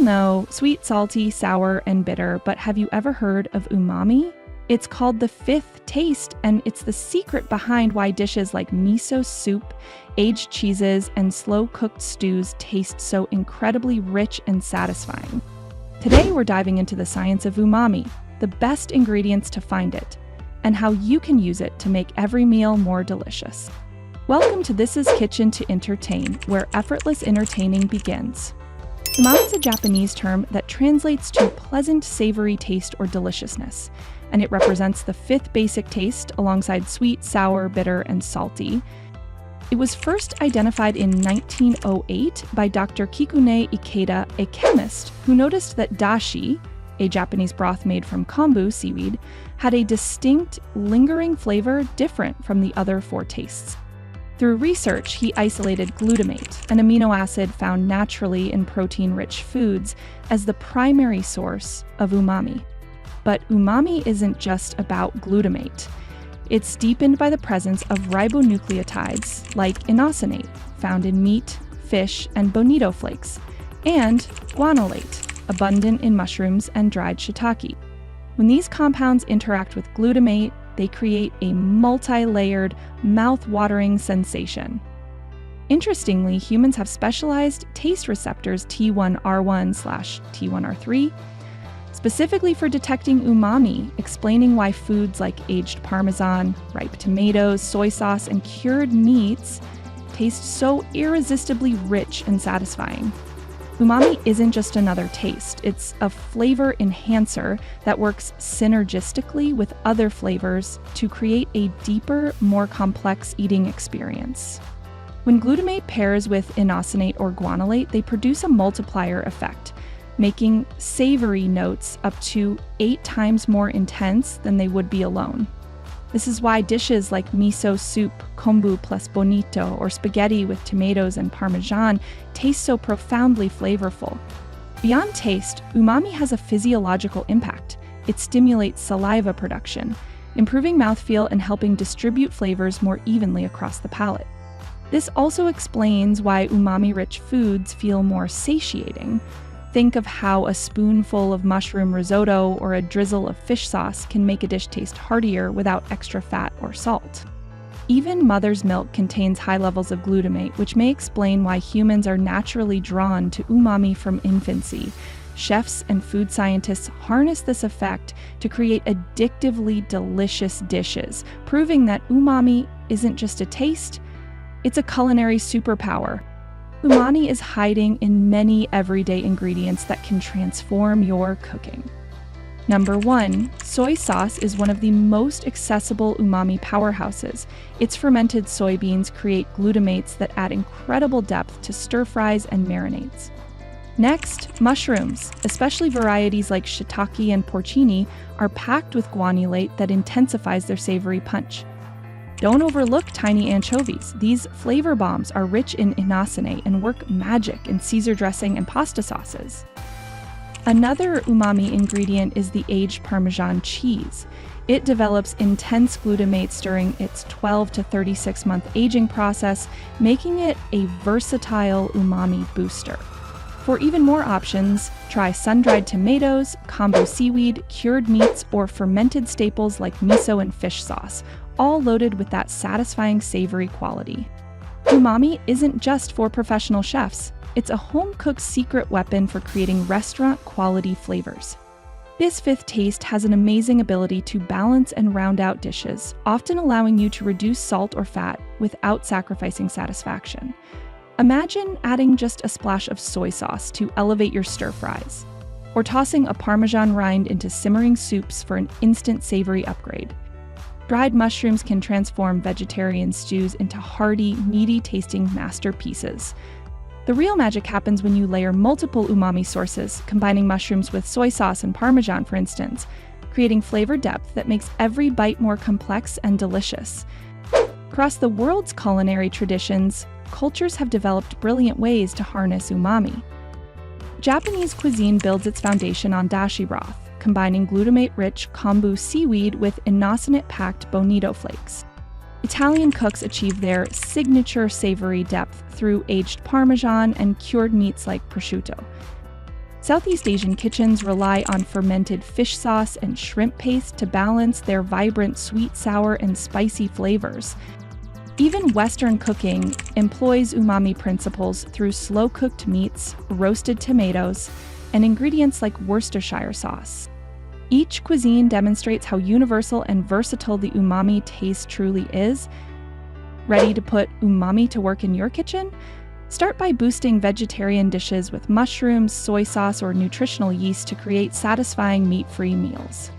know sweet, salty, sour, and bitter, but have you ever heard of umami? It's called the fifth taste, and it's the secret behind why dishes like miso soup, aged cheeses, and slow-cooked stews taste so incredibly rich and satisfying. Today, we're diving into the science of umami, the best ingredients to find it, and how you can use it to make every meal more delicious. Welcome to This is Kitchen to Entertain, where effortless entertaining begins. Umami is a Japanese term that translates to pleasant, savory taste or deliciousness, and it represents the fifth basic taste alongside sweet, sour, bitter, and salty. It was first identified in 1908 by Dr. Kikune Ikeda, a chemist who noticed that dashi, a Japanese broth made from kombu seaweed, had a distinct, lingering flavor different from the other four tastes. Through research, he isolated glutamate, an amino acid found naturally in protein-rich foods, as the primary source of umami. But umami isn't just about glutamate. It's deepened by the presence of ribonucleotides like inosinate, found in meat, fish, and bonito flakes, and guanylate, abundant in mushrooms and dried shiitake. When these compounds interact with glutamate, they create a multi-layered, mouth-watering sensation. Interestingly, humans have specialized taste receptors T1R1/T1R3, specifically for detecting umami, explaining why foods like aged parmesan, ripe tomatoes, soy sauce, and cured meats taste so irresistibly rich and satisfying. Umami isn't just another taste, it's a flavor enhancer that works synergistically with other flavors to create a deeper, more complex eating experience. When glutamate pairs with inosinate or guanylate, they produce a multiplier effect, making savory notes up to 8 times more intense than they would be alone. This is why dishes like miso soup, kombu plus bonito, or spaghetti with tomatoes and parmesan taste so profoundly flavorful. Beyond taste, umami has a physiological impact. It stimulates saliva production, improving mouthfeel and helping distribute flavors more evenly across the palate. This also explains why umami-rich foods feel more satiating. Think of how a spoonful of mushroom risotto or a drizzle of fish sauce can make a dish taste heartier without extra fat or salt. Even mother's milk contains high levels of glutamate, which may explain why humans are naturally drawn to umami from infancy. Chefs and food scientists harness this effect to create addictively delicious dishes, proving that umami isn't just a taste, it's a culinary superpower. Umami is hiding in many everyday ingredients that can transform your cooking. Number 1, soy sauce is one of the most accessible umami powerhouses. Its fermented soybeans create glutamates that add incredible depth to stir-fries and marinades. Next, mushrooms, especially varieties like shiitake and porcini, are packed with guanylate that intensifies their savory punch. Don't overlook tiny anchovies. These flavor bombs are rich in inosinate and work magic in Caesar dressing and pasta sauces. Another umami ingredient is the aged Parmesan cheese. It develops intense glutamates during its 12 to 36-month aging process, making it a versatile umami booster. For even more options, try sun-dried tomatoes, kombu seaweed, cured meats, or fermented staples like miso and fish sauce, all loaded with that satisfying savory quality. Umami isn't just for professional chefs. It's a home-cooked secret weapon for creating restaurant-quality flavors. This fifth taste has an amazing ability to balance and round out dishes, often allowing you to reduce salt or fat without sacrificing satisfaction. Imagine adding just a splash of soy sauce to elevate your stir-fries, or tossing a Parmesan rind into simmering soups for an instant savory upgrade. Dried mushrooms can transform vegetarian stews into hearty, meaty-tasting masterpieces. The real magic happens when you layer multiple umami sources, combining mushrooms with soy sauce and Parmesan, for instance, creating flavor depth that makes every bite more complex and delicious. Across the world's culinary traditions, cultures have developed brilliant ways to harness umami. Japanese cuisine builds its foundation on dashi broth, combining glutamate-rich kombu seaweed with inosinate-packed bonito flakes. Italian cooks achieve their signature savory depth through aged Parmesan and cured meats like prosciutto. Southeast Asian kitchens rely on fermented fish sauce and shrimp paste to balance their vibrant sweet, sour, and spicy flavors. Even Western cooking employs umami principles through slow-cooked meats, roasted tomatoes, and ingredients like Worcestershire sauce. Each cuisine demonstrates how universal and versatile the umami taste truly is. Ready to put umami to work in your kitchen? Start by boosting vegetarian dishes with mushrooms, soy sauce, or nutritional yeast to create satisfying meat-free meals.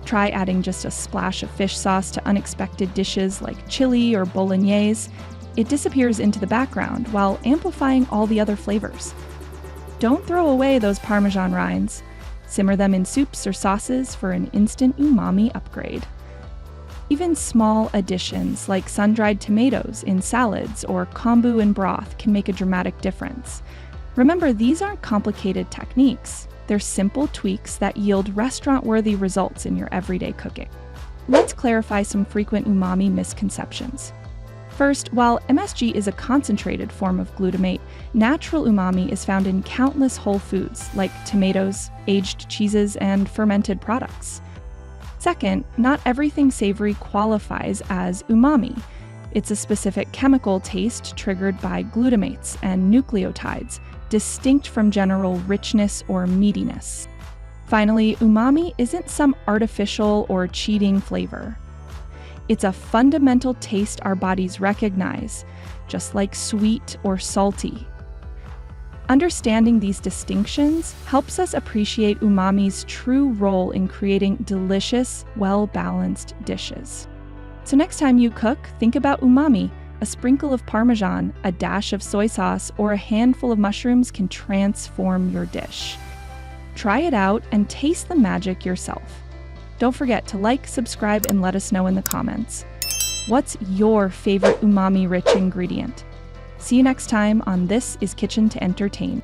Try adding just a splash of fish sauce to unexpected dishes like chili or bolognese. It disappears into the background while amplifying all the other flavors. Don't throw away those Parmesan rinds. Simmer them in soups or sauces for an instant umami upgrade. Even small additions like sun-dried tomatoes in salads or kombu in broth can make a dramatic difference. Remember, these aren't complicated techniques. They're simple tweaks that yield restaurant-worthy results in your everyday cooking. Let's clarify some frequent umami misconceptions. First, while MSG is a concentrated form of glutamate, natural umami is found in countless whole foods like tomatoes, aged cheeses, and fermented products. Second, not everything savory qualifies as umami. It's a specific chemical taste triggered by glutamates and nucleotides, distinct from general richness or meatiness. Finally, umami isn't some artificial or cheating flavor. It's a fundamental taste our bodies recognize, just like sweet or salty. Understanding these distinctions helps us appreciate umami's true role in creating delicious, well-balanced dishes. So next time you cook, think about umami. A sprinkle of Parmesan, a dash of soy sauce, or a handful of mushrooms can transform your dish. Try it out and taste the magic yourself. Don't forget to like, subscribe, and let us know in the comments. What's your favorite umami-rich ingredient? See you next time on This is Kitchen to Entertain.